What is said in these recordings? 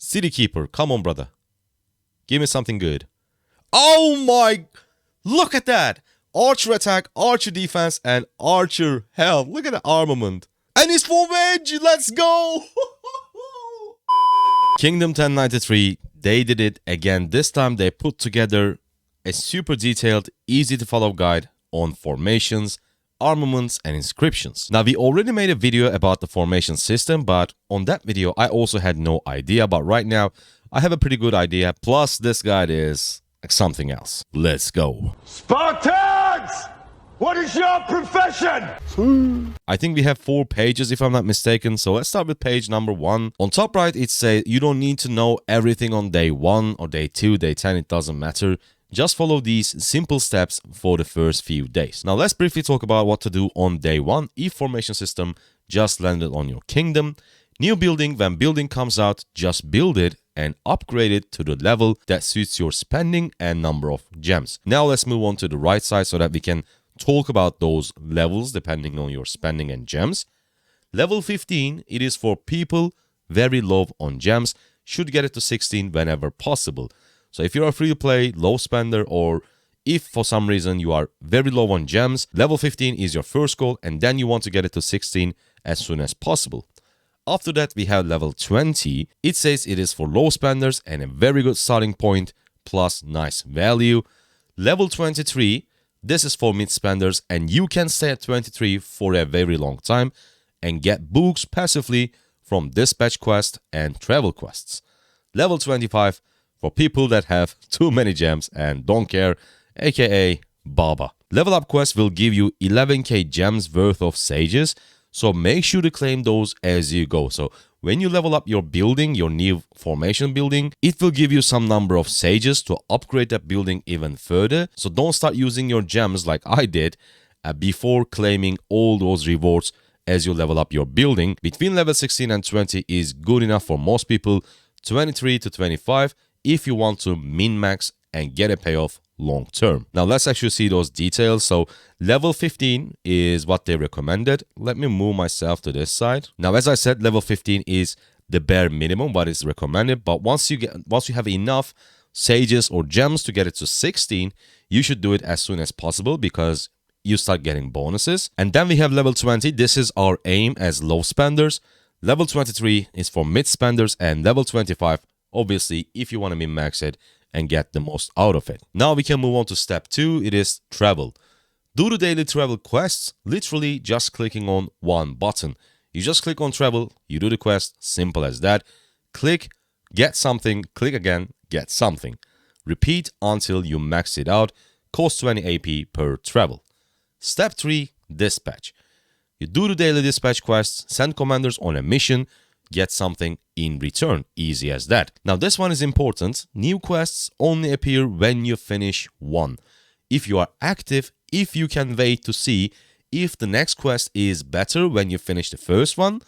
City Keeper. Come on, brother. Give me something good. Oh my... Look at that. Archer attack, archer defense, and archer health. Look at the armament. And it's for Wedge. Let's go. Kingdom 1093. They did it again. This time they put together a super detailed, easy to follow guide on formations, armaments, and inscriptions. Now, we already made a video about the formation system, but on that video, I also had no idea. But right now, I have a pretty good idea. Plus, this guide is something else. Let's go. Spartans! What is your profession? I think we have 4 pages if I'm not mistaken. So let's start with page number 1. On top right, it says you don't need to know everything on day 1 or day 2, day 10. It doesn't matter. Just follow these simple steps for the first few days. Now let's briefly talk about what to do on day 1 if formation system just landed on your kingdom. New building, when building comes out, just build it and upgrade it to the level that suits your spending and number of gems. Now let's move on to the right side so that we can talk about those levels depending on your spending and gems. Level 15, it is for people very low on gems, should get it to 16 whenever possible. So if you're a free-to-play, low spender, or if for some reason you are very low on gems, level 15 is your first goal, and then you want to get it to 16 as soon as possible. After that, we have level 20. It says it is for low spenders and a very good starting point, plus nice value. Level 23, this is for mid spenders, and you can stay at 23 for a very long time and get books passively from dispatch quest and travel quests. Level 25, for people that have too many gems and don't care, aka Baba. Level up quest will give you 11k gems worth of sages, so make sure to claim those as you go. So when you level up your building, your new formation building, it will give you some number of sages to upgrade that building even further. So don't start using your gems like I did before claiming all those rewards as you level up your building. Between level 16 and 20 is good enough for most people. 23 to 25 if you want to min-max and get a payoff long term. Now let's actually see those details. So level 15 is what they recommended. Let me move myself to this side. Now, as I said, level 15 is the bare minimum what is recommended, but once you have enough sages or gems to get it to 16, you should do it as soon as possible because you start getting bonuses. And then we have level 20. This is our aim as low spenders. Level 23 is for mid spenders, and level 25 obviously if you want to min-max it and get the most out of it. Now we can move on to step 2. It is travel. Do the daily travel quests literally just clicking on one button. You just click on travel, you do the quest, simple as that. Click, get something, click again, get something. Repeat until you max it out. Cost 20 AP per travel. Step 3, dispatch. You do the daily dispatch quests, send commanders on a mission, get something in return. Easy as that. Now this one is important. New quests only appear when you finish one. If you are active, if you can wait to see if the next quest is better when you finish the first one.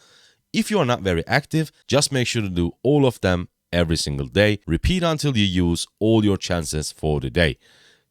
If you are not very active, just make sure to do all of them every single day. Repeat until you use all your chances for the day.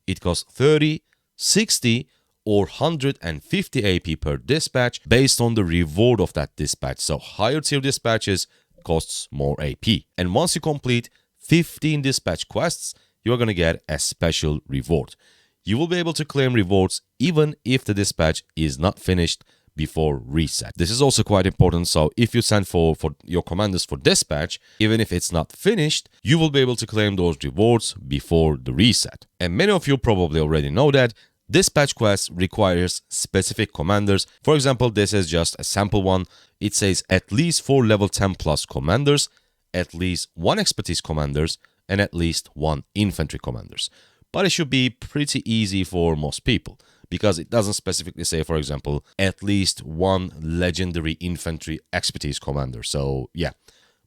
It costs 30, 60, or 150 AP per dispatch based on the reward of that dispatch. So higher tier dispatches costs more AP. And once you complete 15 dispatch quests, you're going to get a special reward. You will be able to claim rewards even if the dispatch is not finished before reset. This is also quite important. So if you send for your commanders for dispatch, even if it's not finished, you will be able to claim those rewards before the reset. And many of you probably already know that dispatch quest requires specific commanders. For example, this is just a sample one. It says at least 4 level 10 plus commanders, at least 1 expertise commanders, and at least 1 infantry commanders. But it should be pretty easy for most people because it doesn't specifically say, for example, at least 1 legendary infantry expertise commander. So yeah,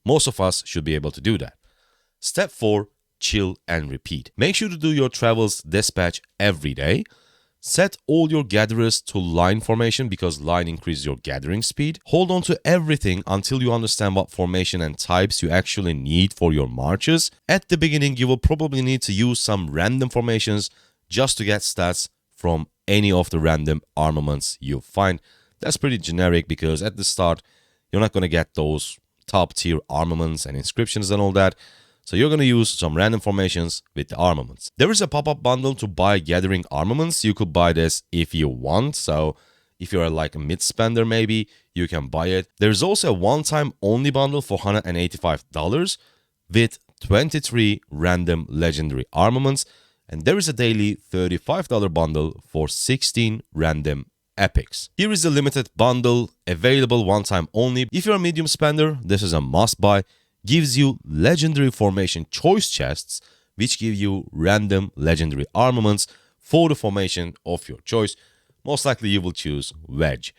most of us should be able to do that. Step 4, chill and repeat. Make sure to do your travels dispatch every day. Set all your gatherers to line formation because line increases your gathering speed. Hold on to everything until you understand what formation and types you actually need for your marches. At the beginning, you will probably need to use some random formations just to get stats from any of the random armaments you find. That's pretty generic because at the start, you're not going to get those top tier armaments and inscriptions and all that. So you're going to use some random formations with the armaments. There is a pop-up bundle to buy gathering armaments. You could buy this if you want. So if you're like a mid-spender maybe, you can buy it. There's also a one-time only bundle for $185 with 23 random legendary armaments. And there is a daily $35 bundle for 16 random epics. Here is the limited bundle, available one time only. If you're a medium spender, this is a must buy. Gives you legendary formation choice chests, which give you random legendary armaments for the formation of your choice. Most likely you will choose Wedge.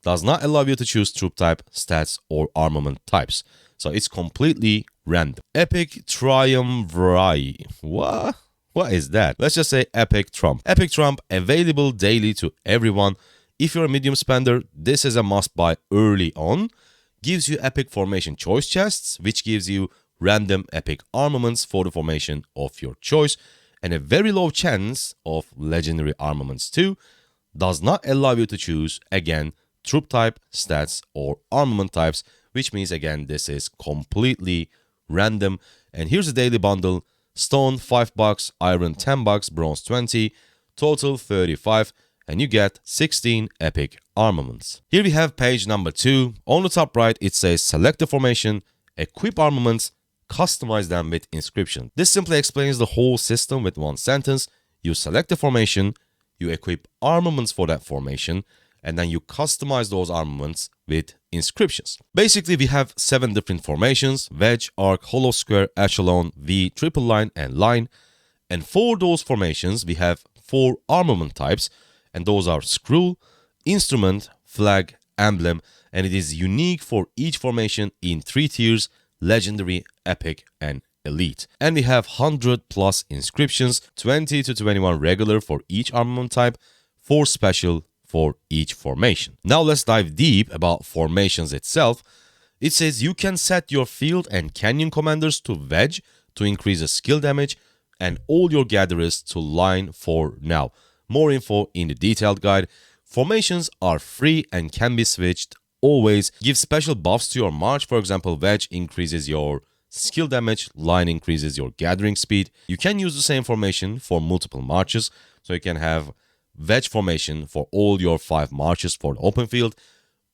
Does not allow you to choose troop type, stats, or armament types. So it's completely random. Epic Triumvirate. What is that? Let's just say Epic Trump. Epic Trump available daily to everyone. If you're a medium spender, this is a must buy early on. Gives you epic formation choice chests, which gives you random epic armaments for the formation of your choice, and a very low chance of legendary armaments too. Does not allow you to choose, again, troop type, stats, or armament types, which means, again, this is completely random. And here's a daily bundle. Stone $5, iron $10, bronze 20, total 35, and you get 16 epic armaments. Here we have page number 2. On the top right, it says select the formation, equip armaments, customize them with inscription. This simply explains the whole system with one sentence. You select the formation, you equip armaments for that formation, and then you customize those armaments with inscriptions. Basically, we have 7 different formations: wedge, arc, hollow square, echelon, V, triple line, and line. And for those formations, we have 4 armament types, and those are scroll, instrument, flag, emblem, and it is unique for each formation in 3 tiers: legendary, epic, and elite. And we have 100 plus inscriptions, 20 to 21 regular for each armament type, 4 special for each formation. Now let's dive deep about formations itself. It says you can set your field and canyon commanders to wedge to increase the skill damage, and all your gatherers to line for now. More info in the detailed guide. Formations are free and can be switched always. Give special buffs to your march. For example, wedge increases your skill damage, line increases your gathering speed. You can use the same formation for multiple marches. So you can have wedge formation for all your 5 marches for the open field.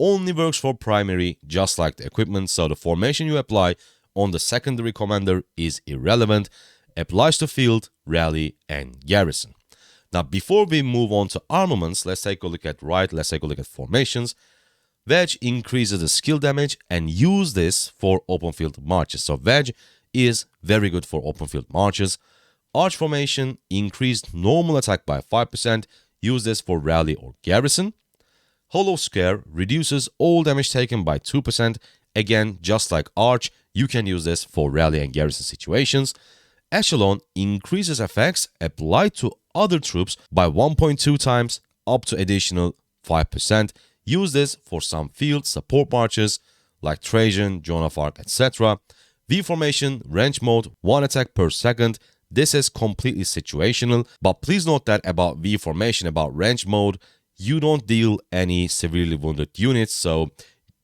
Only works for primary, just like the equipment. So the formation you apply on the secondary commander is irrelevant. Applies to field, rally, and garrison. Now, before we move on to armaments, let's take a look at formations. Wedge increases the skill damage, and use this for open field marches. So wedge is very good for open field marches. Arch formation increased normal attack by 5%. Use this for rally or garrison. Hollow square reduces all damage taken by 2%. Again, just like arch, you can use this for rally and garrison situations. Echelon increases effects applied to other troops by 1.2 times, up to additional 5%. Use this for some field support marches like Trajan, Joan of Arc, etc. V formation, range mode, 1 attack per second. This is completely situational, but please note that about V formation, about range mode, you don't deal any severely wounded units, so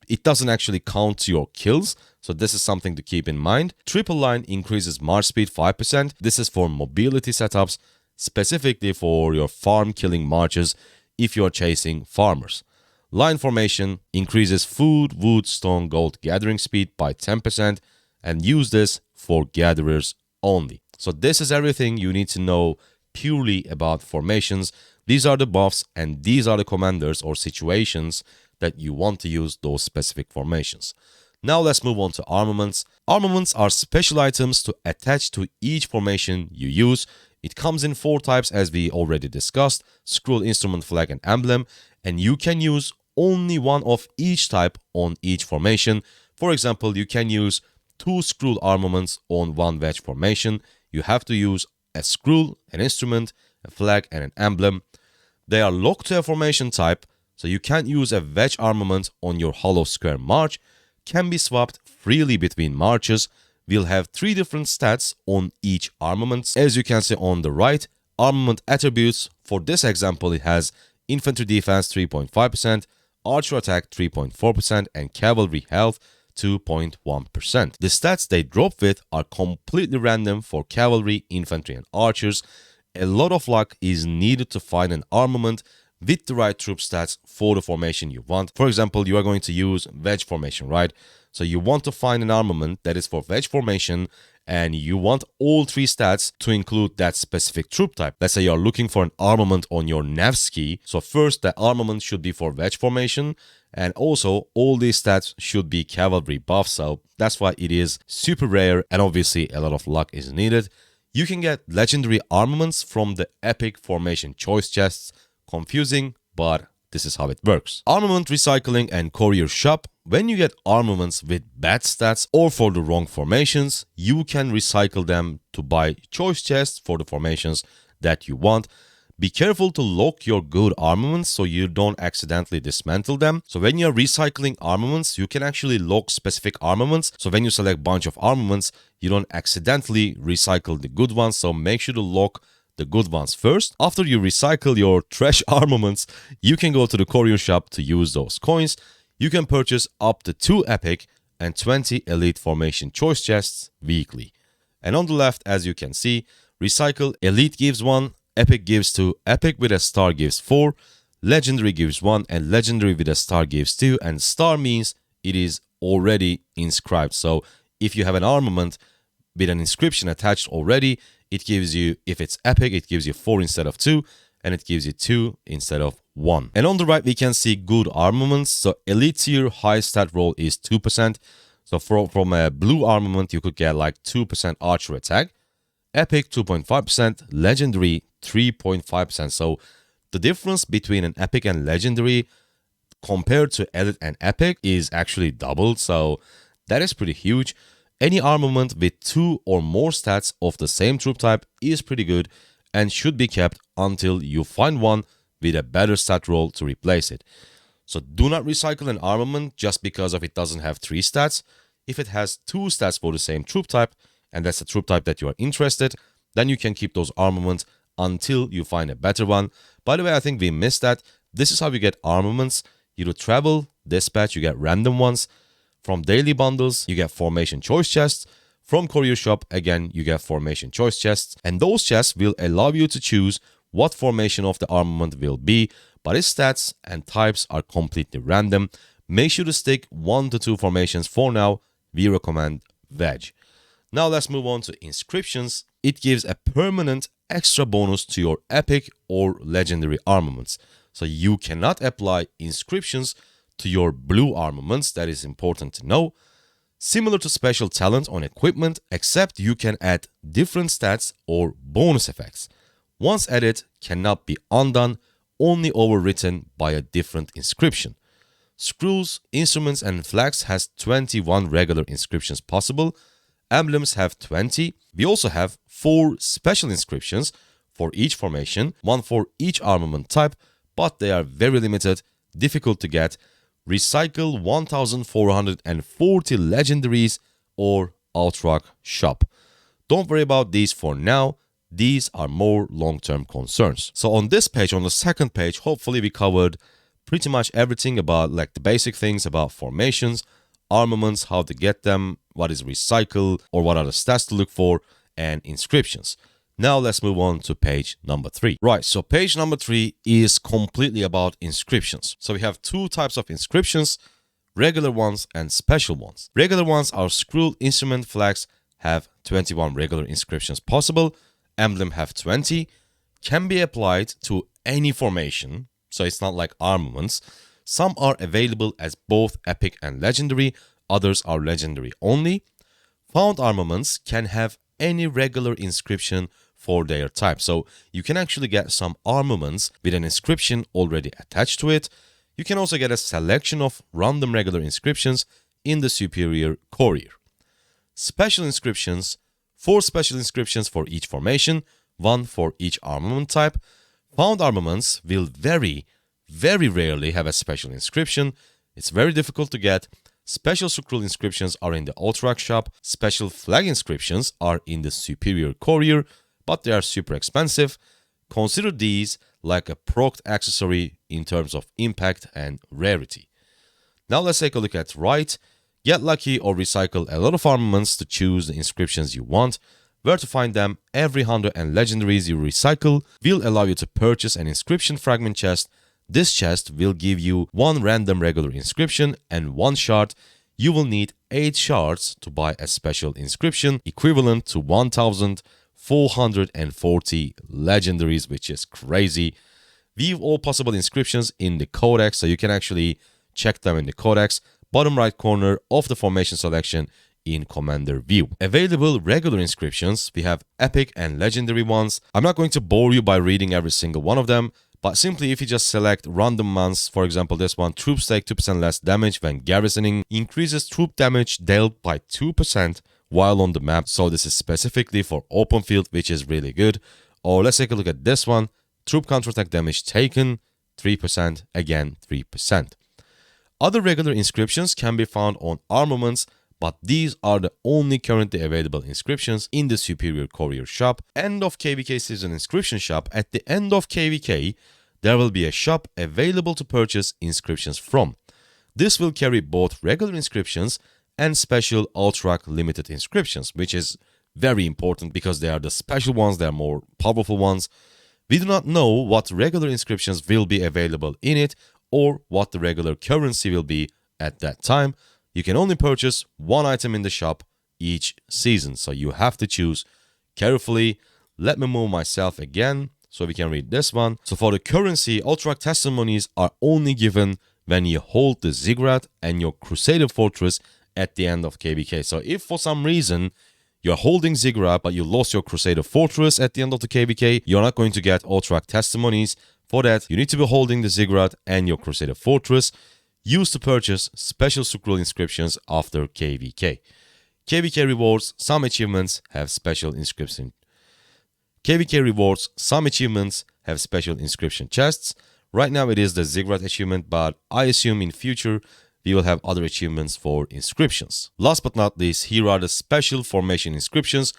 it doesn't actually count to your kills. So this is something to keep in mind. Triple line increases march speed 5%. This is for mobility setups, specifically for your farm killing marches if you're chasing farmers. Line formation increases food, wood, stone, gold gathering speed by 10%, and use this for gatherers only. So this is everything you need to know purely about formations. These are the buffs and these are the commanders or situations that you want to use those specific formations. Now let's move on to armaments. Armaments are special items to attach to each formation you use. It comes in 4 types as we already discussed: scroll, instrument, flag, and emblem. And you can use only one of each type on each formation. For example, you can use 2 scroll armaments on 1 wedge formation. You have to use a scroll, an instrument, a flag, and an emblem. They are locked to a formation type, so you can't use a wedge armament on your hollow square march. Can be swapped freely between marches. We'll have 3 different stats on each armament. As you can see on the right, armament attributes. For this example, it has infantry defense 3.5%, archer attack 3.4%, and cavalry health 2.1%. The stats they drop with are completely random for cavalry, infantry, and archers. A lot of luck is needed to find an armament with the right troop stats for the formation you want. For example, you are going to use wedge formation, right? So you want to find an armament that is for wedge formation, and you want all three stats to include that specific troop type. Let's say you're looking for an armament on your Nevsky. So first, the armament should be for wedge formation, and also all these stats should be cavalry buff. So that's why it is super rare, and obviously a lot of luck is needed. You can get legendary armaments from the epic formation choice chests. Confusing, but this is how it works. Armament recycling and courier shop. When you get armaments with bad stats or for the wrong formations, you can recycle them to buy choice chests for the formations that you want. Be careful to lock your good armaments so you don't accidentally dismantle them. So when you're recycling armaments, you can actually lock specific armaments. So when you select a bunch of armaments, you don't accidentally recycle the good ones. So make sure to lock the good ones first. After you recycle your trash armaments, you can go to the courier shop to use those coins. You can purchase up to 2 epic and 20 elite formation choice chests weekly. And on the left, as you can see, recycle elite gives 1, epic gives 2, epic with a star gives 4, legendary gives 1, and legendary with a star gives 2. And star means it is already inscribed. So if you have an armament with an inscription attached already, it gives you, if it's epic, it gives you 4 instead of 2, and it gives you 2 instead of 1. And on the right, we can see good armaments. So elite tier high stat roll is 2%. So from a blue armament, you could get like 2% archer attack. Epic 2.5%, legendary 3.5%. So the difference between an epic and legendary compared to elite and epic is actually doubled. So that is pretty huge. Any armament with 2 or more stats of the same troop type is pretty good and should be kept until you find one with a better stat roll to replace it. So do not recycle an armament just because of it doesn't have 3 stats. If it has 2 stats for the same troop type, and that's the troop type that you are interested, then you can keep those armaments until you find a better one. By the way, I think we missed that. This is how you get armaments. You do travel, dispatch, you get random ones. From daily bundles, you get formation choice chests. From courier shop, again, you get formation choice chests. And those chests will allow you to choose what formation of the armament will be, but its stats and types are completely random. Make sure to stick 1 to 2 formations for now. We recommend wedge. Now let's move on to inscriptions. It gives a permanent extra bonus to your epic or legendary armaments. So you cannot apply inscriptions to your blue armaments. That is important to know. Similar to special talent on equipment, except you can add different stats or bonus effects. Once added, cannot be undone, only overwritten by a different inscription. Screws, instruments, and flags has 21 regular inscriptions possible. Emblems have 20. We also have 4 special inscriptions for each formation, 1 for each armament type, but they are very limited, difficult to get. Recycle 1440 legendaries or Outrock shop. Don't worry about these for now. These are more long-term concerns. So on this page, on the second page, hopefully we covered pretty much everything about like the basic things about formations, armaments, how to get them, what is recycle or what are the stats to look for, and inscriptions. Now let's move on to page number 3. Right, so page number 3 is completely about inscriptions. So we have 2 types of inscriptions, regular ones and special ones. Regular ones are scroll, instrument, flags have 21 regular inscriptions possible. Emblem have 20. Can be applied to any formation, so it's not like armaments. Some are available as both epic and legendary, others are legendary only. Found armaments can have any regular inscription for their type. So you can actually get some armaments with an inscription already attached to it. You can also get a selection of random regular inscriptions in the superior courier. Special inscriptions, 4 special inscriptions for each formation, 1 for each armament type. Found armaments will very rarely have a special inscription. It's very difficult to get. Special scroll inscriptions are in the Outrock shop. Special flag inscriptions are in the superior courier, but they are super expensive. Consider these like a procced accessory in terms of impact and rarity. Now let's take a look at right. Get lucky or recycle a lot of armaments to choose the inscriptions you want. Where to find them? Every 100 and legendaries you recycle will allow you to purchase an inscription fragment chest. This chest will give you one random regular inscription and one shard. You will need 8 shards to buy a special inscription equivalent to 1,440 legendaries, which is crazy. View all possible inscriptions in the codex, so you can actually check them in the codex. Bottom right corner of the formation selection in Commander View. Available regular inscriptions, we have epic and legendary ones. I'm not going to bore you by reading every single one of them, but simply if you just select random ones, for example this one, troops take 2% less damage when garrisoning, increases troop damage dealt by 2% while on the map, so this is specifically for open field, which is really good. Or let's take a look at this one, troop counterattack damage taken, 3%, again 3%. Other regular inscriptions can be found on armaments, but these are the only currently available inscriptions in the Superior Courier shop. End of KVK season inscription shop. At the end of KVK, there will be a shop available to purchase inscriptions from. This will carry both regular inscriptions and special Ultrac limited inscriptions, which is very important because they are the special ones, they are more powerful ones. We do not know what regular inscriptions will be available in it or what the regular currency will be at that time. You can only purchase one item in the shop each season, so you have to choose carefully. Let me move myself again so we can read this one. So for the currency, Ultrac testimonies are only given when you hold the ziggurat and your Crusader Fortress at the end of KVK. So if for some reason you're holding ziggurat but you lost your Crusader Fortress at the end of the KVK, you're not going to get Ultrac testimonies. For that, you need to be holding the ziggurat and your Crusader Fortress. Used to purchase special scroll inscriptions after KVK. KVK rewards, some achievements have special inscription. KVK rewards, some achievements have special inscription chests. Right now it is the ziggurat achievement, but I assume in future we will have other achievements for inscriptions. Last but not least, here are the special formation inscriptions.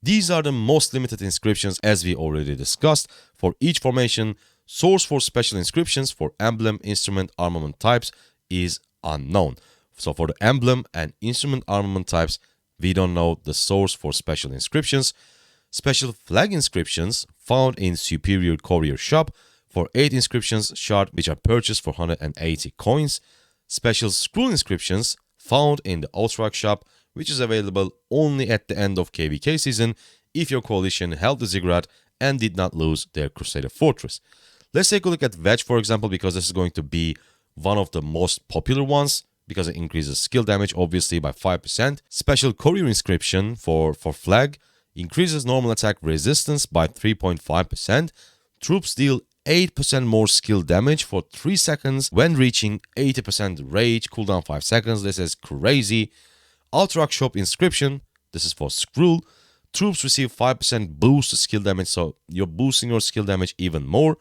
These are the most limited inscriptions as we already discussed. For each formation, source for special inscriptions for emblem, instrument, armament types is unknown. So for the emblem and instrument armament types, we don't know the source for special inscriptions. Special flag inscriptions found in Superior Courier shop for 8 inscriptions shard, which are purchased for 180 coins. Special scroll inscriptions found in the Ultrac shop, which is available only at the end of KVK season if your coalition held the ziggurat and did not lose their Crusader Fortress. Let's take a look at Wedge, for example, because this is going to be one of the most popular ones because it increases skill damage, obviously, by 5%. Special Courier Inscription for Flag increases normal attack resistance by 3.5%. Troops deal 8% more skill damage for 3 seconds when reaching 80% rage, cooldown 5 seconds. This is crazy. Ultrac Shop Inscription, this is for Skrull. Troops receive 5% boost to skill damage, so you're boosting your skill damage even more.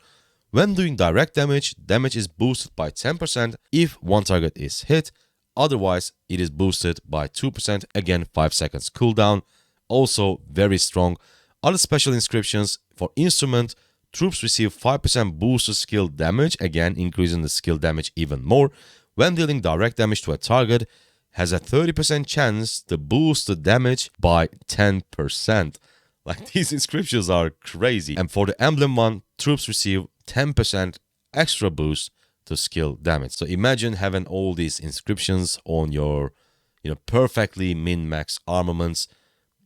When doing direct damage, damage is boosted by 10% if one target is hit. Otherwise, it is boosted by 2%, again 5 seconds cooldown. Also very strong. Other special inscriptions for instrument, troops receive 5% boost to skill damage, again increasing the skill damage even more. When dealing direct damage to a target, has a 30% chance to boost the damage by 10%. Like, these inscriptions are crazy. And for the emblem one, troops receive 10% extra boost to skill damage. So imagine having all these inscriptions on your, perfectly min-max armaments.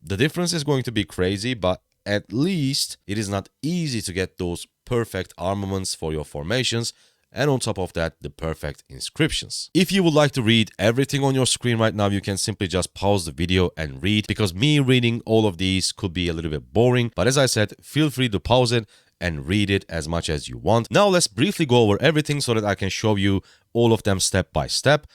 The difference is going to be crazy, but at least it is not easy to get those perfect armaments for your formations. And on top of that, the perfect inscriptions. If you would like to read everything on your screen right now, you can simply just pause the video and read, because me reading all of these could be a little bit boring. But as I said, feel free to pause it and read it as much as you want. Now let's briefly go over everything so that I can show you all of them step by step.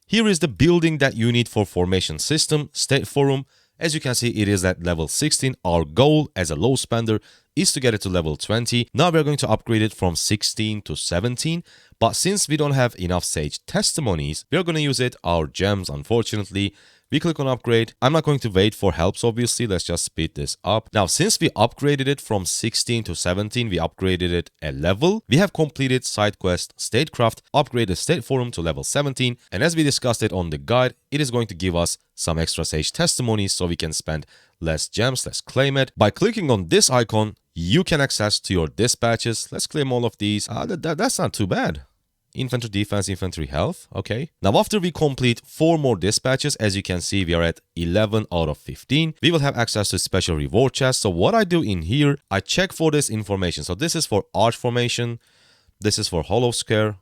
Here is the building that you need for formation system, State Forum. As you can see, it is at level 16. Our goal as a low spender is to get it to level 20. Now we're going to upgrade it from 16 to 17. But since we don't have enough Sage testimonies, we're going to use our gems, unfortunately. We click on upgrade. I'm not going to wait for helps, obviously. Let's just speed this up. Now, since we upgraded it from 16 to 17, we upgraded it a level. We have completed side quest Statecraft, upgraded State Forum to level 17. And as we discussed it on the guide, it is going to give us some extra sage testimonies so we can spend less gems. Let's claim it. By clicking on this icon, you can access to your dispatches. Let's claim all of these. That's not too bad. Infantry defense, infantry health. Okay. Now, after we complete 4 more dispatches, as you can see, we are at 11 out of 15. We will have access to special reward chests. So what I do in here, I check for this information. So this is for arch formation. This is for hollow square.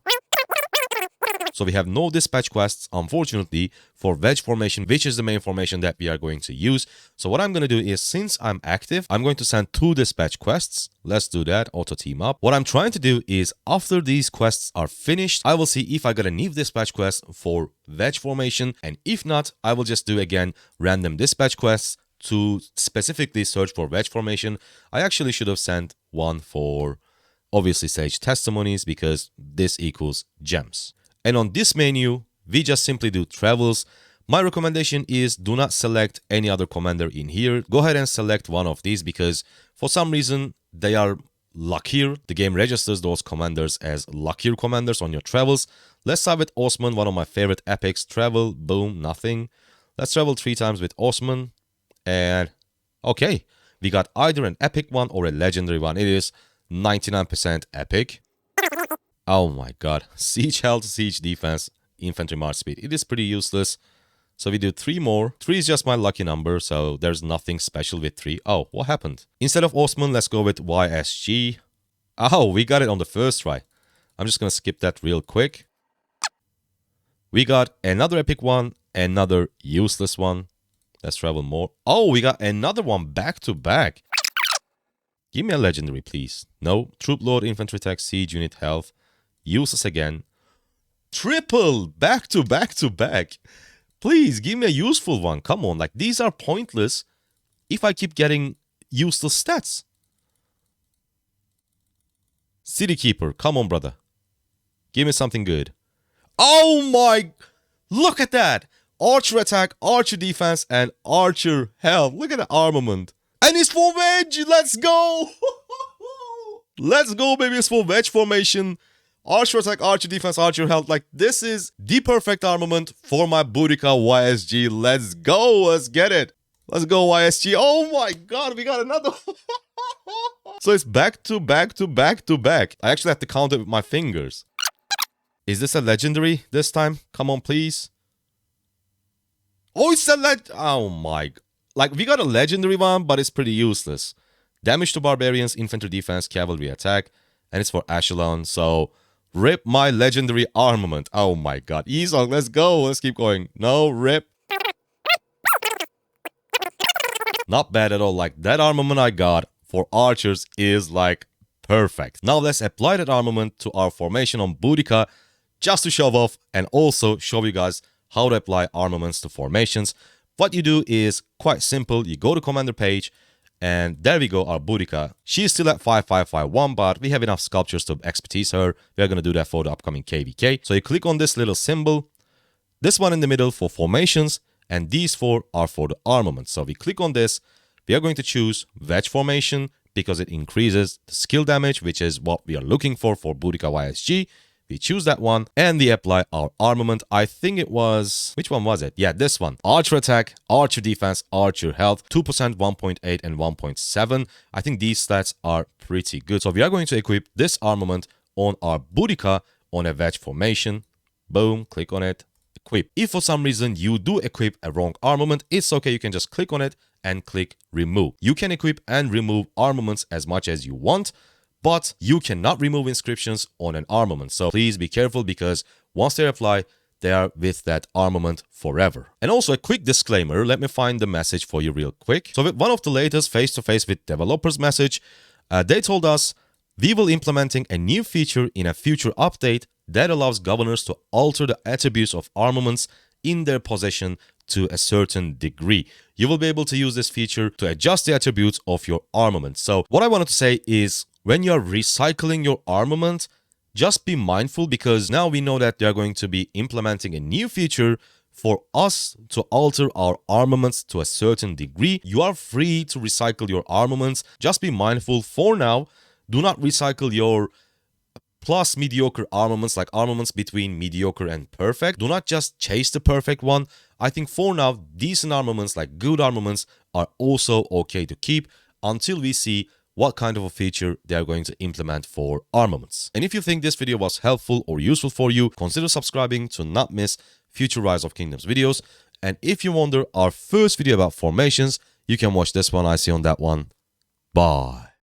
So we have no dispatch quests, unfortunately, for wedge formation, which is the main formation that we are going to use. So what I'm going to do is, since I'm active, I'm going to send 2 dispatch quests. Let's do that, auto team up. What I'm trying to do is, after these quests are finished, I will see if I got a new dispatch quest for wedge formation. And if not, I will just do again random dispatch quests to specifically search for wedge formation. I actually should have sent one for, obviously, sage testimonies, because this equals gems. And on this menu, we just simply do travels. My recommendation is do not select any other commander in here. Go ahead and select one of these because for some reason they are luckier. The game registers those commanders as luckier commanders on your travels. Let's start with Osman, one of my favorite epics. Travel, boom, nothing. Let's travel 3 times with Osman. And okay, we got either an epic one or a legendary one. It is 99% epic. Oh my god. Siege health, siege defense, infantry march speed. It is pretty useless. So we do 3 more. 3 is just my lucky number, so there's nothing special with 3. Oh, what happened? Instead of Osman, let's go with YSG. Oh, we got it on the first try. I'm just gonna skip that real quick. We got another epic one, another useless one. Let's travel more. Oh, we got another one back to back. Give me a legendary, please. No. Troop Lord, infantry tech, siege unit health. Useless again. Triple! Back to back to back. Please, give me a useful one. Come on, like these are pointless if I keep getting useless stats. City Keeper, come on, brother. Give me something good. Oh my... Look at that! Archer attack, archer defense, and archer health. Look at the armament. And it's for wedge! Let's go! Let's go, baby. It's for wedge formation. Archer attack, archer defense, archer health. Like, this is the perfect armament for my Boudica YSG. Let's go. Let's get it. Let's go, YSG. Oh my god, we got another. So it's back to back to back to back. I actually have to count it with my fingers. Is this a legendary this time? Come on, please. Oh, it's a oh my... Like, we got a legendary one, but it's pretty useless. Damage to barbarians, infantry defense, cavalry attack. And it's for echelon, so... Rip my legendary armament. Oh my god. Esong, let's go. Let's keep going. No, rip. Not bad at all. Like, that armament I got for archers is, like, perfect. Now let's apply that armament to our formation on Boudica just to show off and also show you guys how to apply armaments to formations. What you do is quite simple. You go to commander page and there we go, our Boudica. She's still at 5551, but we have enough sculptures to expertise her. We are going to do that for the upcoming KVK. So you click on this little symbol, this one in the middle for formations, and these 4 are for the armaments. So we click on this, we are going to choose wedge formation because it increases the skill damage, which is what we are looking for Boudica YSG. We choose that one and we apply our armament. I think it was... Which one was it? Yeah, this one. Archer attack, archer defense, archer health. 2%, 1.8 and 1.7. I think these stats are pretty good. So we are going to equip this armament on our Boudica on a wedge formation. Boom, click on it. Equip. If for some reason you do equip a wrong armament, it's okay. You can just click on it and click remove. You can equip and remove armaments as much as you want, but you cannot remove inscriptions on an armament. So please be careful because once they apply, they are with that armament forever. And also a quick disclaimer, let me find the message for you real quick. So with one of the latest face-to-face with developers message, they told us, we will implementing a new feature in a future update that allows governors to alter the attributes of armaments in their possession to a certain degree. You will be able to use this feature to adjust the attributes of your armament. So what I wanted to say is, when you're recycling your armament, just be mindful because now we know that they're going to be implementing a new feature for us to alter our armaments to a certain degree. You are free to recycle your armaments. Just be mindful for now. Do not recycle your plus mediocre armaments, like armaments between mediocre and perfect. Do not just chase the perfect one. I think for now, decent armaments, like good armaments, are also okay to keep until we see what kind of a feature they are going to implement for armaments. And if you think this video was helpful or useful for you, consider subscribing to not miss future Rise of Kingdoms videos. And if you wonder our first video about formations, you can watch this one. I see you on that one. Bye.